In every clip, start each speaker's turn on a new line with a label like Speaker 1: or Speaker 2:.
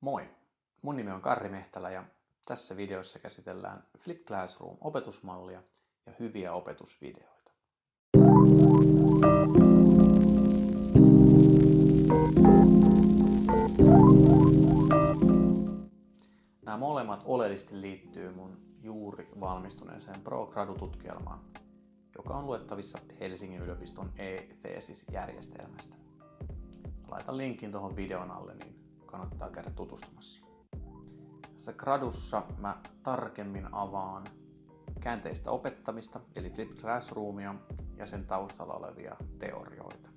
Speaker 1: Moi! Mun nimi on Karri Mehtälä ja tässä videossa käsitellään Flip Classroom-opetusmallia ja hyviä opetusvideoita. Nämä molemmat oleellisesti liittyy mun juuri valmistuneeseen Pro-gradu-tutkielmaan, joka on luettavissa Helsingin yliopiston e-thesis-järjestelmästä. Laitan linkin tuohon videon alle, niin kannattaa käydä tutustumassa. Tässä gradussa mä tarkemmin avaan käänteistä opettamista eli Flipped Classroomia ja sen taustalla olevia teorioita.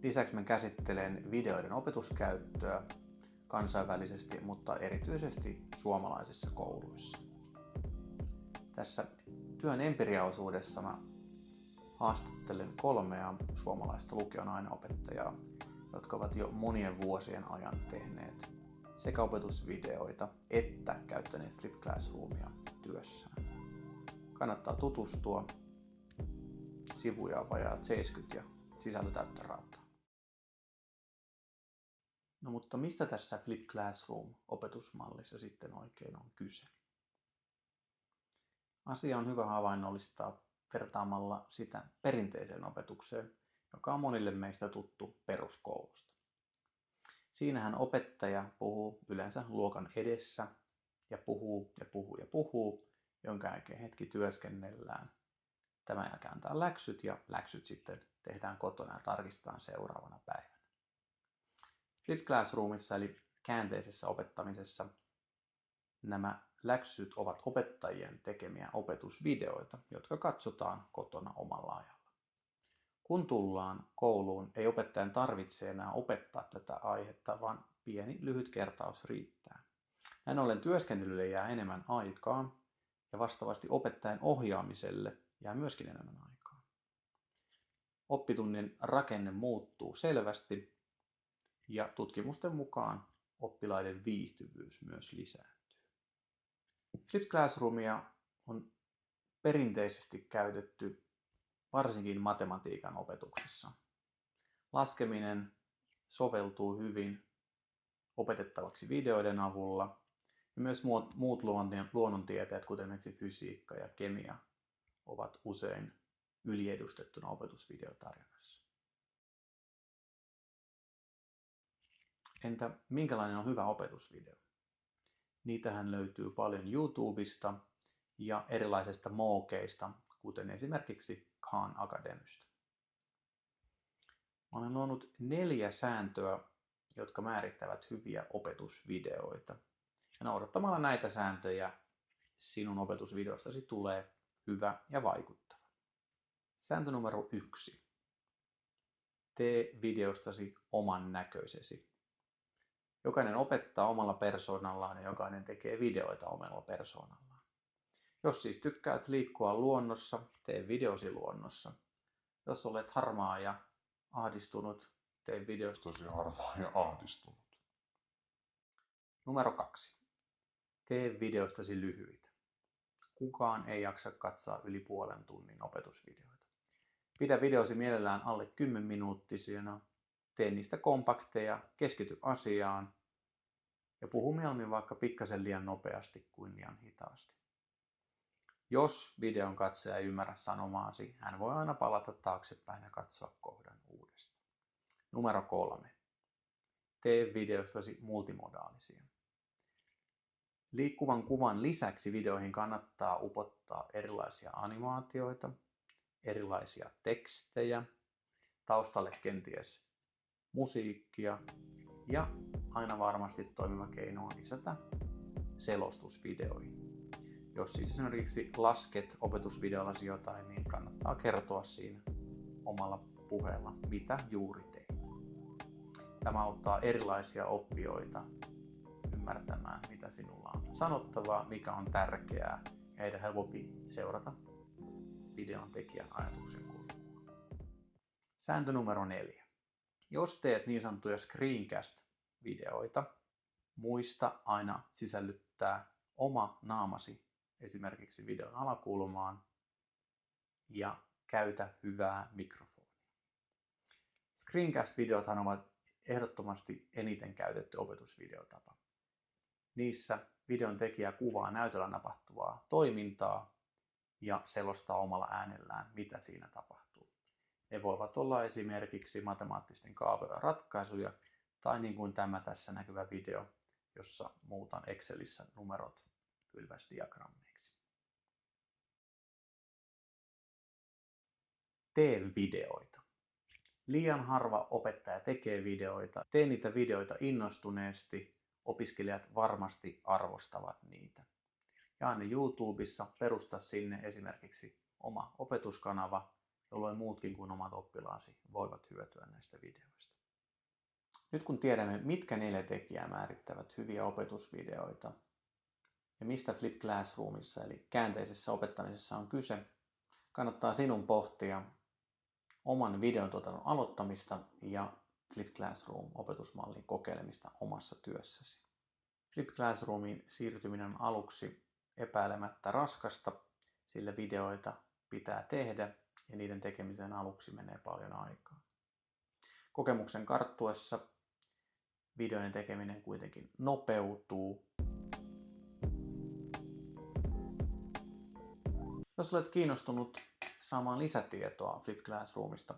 Speaker 1: Lisäksi mä käsittelen videoiden opetuskäyttöä kansainvälisesti, mutta erityisesti suomalaisissa kouluissa. Tässä työn empiriaosuudessa mä haastattelen 3 suomalaista lukion aineopettajaa, jotka ovat jo monien vuosien ajan tehneet sekä opetusvideoita että käyttäneet Flip Classroomia työssään. Kannattaa tutustua. Sivuja on vajaat 70 ja sisältö täyttä rautaa. No mutta mistä tässä Flip Classroom-opetusmallissa sitten oikein on kyse? Asia on hyvä havainnollistaa vertaamalla sitä perinteiseen opetukseen, joka on monille meistä tuttu peruskoulusta. Siinähän opettaja puhuu yleensä luokan edessä ja puhuu, jonka jälkeen hetki työskennellään. Tämän jälkeen antaa läksyt ja läksyt sitten tehdään kotona ja tarkistetaan seuraavana päivänä. Flip Classroomissa eli käänteisessä opettamisessa nämä läksyt ovat opettajien tekemiä opetusvideoita, jotka katsotaan kotona omalla ajalla. Kun tullaan kouluun, ei opettajan tarvitse enää opettaa tätä aihetta, vaan pieni lyhyt kertaus riittää. Näin ollen työskentelylle jää enemmän aikaa ja vastaavasti opettajan ohjaamiselle jää myöskin enemmän aikaa. Oppitunnin rakenne muuttuu selvästi ja tutkimusten mukaan oppilaiden viihtyvyys myös lisääntyy. Flip Classroomia on perinteisesti käytetty varsinkin matematiikan opetuksessa. Laskeminen soveltuu hyvin opetettavaksi videoiden avulla ja myös muut luonnontieteet, kuten esimerkiksi fysiikka ja kemia, ovat usein yliedustettuna opetusvideotarjonnassa. Entä minkälainen on hyvä opetusvideo? Niitähän löytyy paljon YouTubesta ja erilaisista mookeista, kuten esimerkiksi Khan Academystä. Olen luonut 4 sääntöä, jotka määrittävät hyviä opetusvideoita. Ja noudattamalla näitä sääntöjä sinun opetusvideostasi tulee hyvä ja vaikuttava. Sääntö numero 1. Tee videostasi oman näköisesi. Jokainen opettaa omalla persoonallaan ja jokainen tekee videoita omalla persoonallaan. Jos siis tykkäät liikkua luonnossa, tee videosi luonnossa. Jos olet harmaa ja ahdistunut, tee videostasi harmaa ja ahdistunut. Numero 2. Tee videostasi lyhyitä. Kukaan ei jaksa katsoa yli puolen tunnin opetusvideoita. Pidä videosi mielellään alle 10-minuuttisina. Tee niistä kompakteja, keskity asiaan ja puhu mieluummin vaikka pikkasen liian nopeasti kuin liian hitaasti. Jos videon katsoja ei ymmärrä sanomaasi, hän voi aina palata taaksepäin ja katsoa kohdan uudestaan. Numero 3. Tee videostasi multimodaalisia. Liikkuvan kuvan lisäksi videoihin kannattaa upottaa erilaisia animaatioita, erilaisia tekstejä, taustalle kenties musiikkia ja aina varmasti toimiva keino on lisätä selostusvideoihin. Jos siis esimerkiksi lasket opetusvideollasi jotain, niin kannattaa kertoa siinä omalla puheella, mitä juuri teit. Tämä auttaa erilaisia oppijoita ymmärtämään, mitä sinulla on sanottavaa, mikä on tärkeää, ja heidän helpompi seurata videon tekijän ajatuksen kulkua. Sääntö numero 4. Jos teet niin sanottuja screencast-videoita, muista aina sisällyttää oma naamasi esimerkiksi videon alakulmaan ja käytä hyvää mikrofonia. Screencast-videothan ovat ehdottomasti eniten käytetty opetusvideotapa. Niissä videon tekijä kuvaa näytöllä tapahtuvaa toimintaa ja selostaa omalla äänellään, mitä siinä tapahtuu. Ne voivat olla esimerkiksi matemaattisten kaavojen ratkaisuja tai niin kuin tämä tässä näkyvä video, jossa muutan Excelissä numerot pylväsdiagrammeiksi. Tee videoita. Liian harva opettaja tekee videoita. Tee niitä videoita innostuneesti. Opiskelijat varmasti arvostavat niitä. Jaa ne YouTubessa, perusta sinne esimerkiksi oma opetuskanava, jolloin muutkin kuin omat oppilaasi voivat hyötyä näistä videoista. Nyt kun tiedämme, mitkä 4 tekijää määrittävät hyviä opetusvideoita ja mistä Flip Classroomissa eli käänteisessä opettamisessa on kyse, kannattaa sinun pohtia oman videontuotannon aloittamista ja Flip Classroom-opetusmallin kokeilemista omassa työssäsi. Flip Classroomiin siirtyminen on aluksi epäilemättä raskasta, sillä videoita pitää tehdä ja niiden tekemiseen aluksi menee paljon aikaa. Kokemuksen karttuessa videoiden tekeminen kuitenkin nopeutuu. Jos olet kiinnostunut saamaan lisätietoa Flip Classroomista,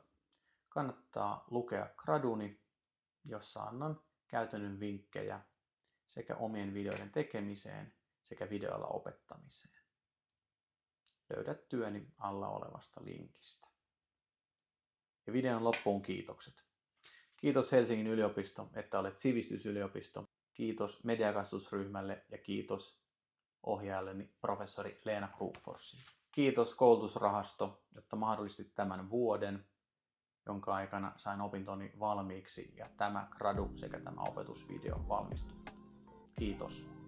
Speaker 1: kannattaa lukea graduni, jossa annan käytännön vinkkejä sekä omien videoiden tekemiseen sekä videolla opettamiseen. Löydät työni alla olevasta linkistä. Ja videon loppuun kiitokset. Kiitos Helsingin yliopisto, että olet sivistysyliopisto. Kiitos mediakasvatusryhmälle ja kiitos ohjaajalleni professori Leena Krugforsi. Kiitos koulutusrahasto, jotta mahdollistit tämän vuoden, jonka aikana sain opintoni valmiiksi ja tämä gradu sekä tämä opetusvideo valmistui. Kiitos.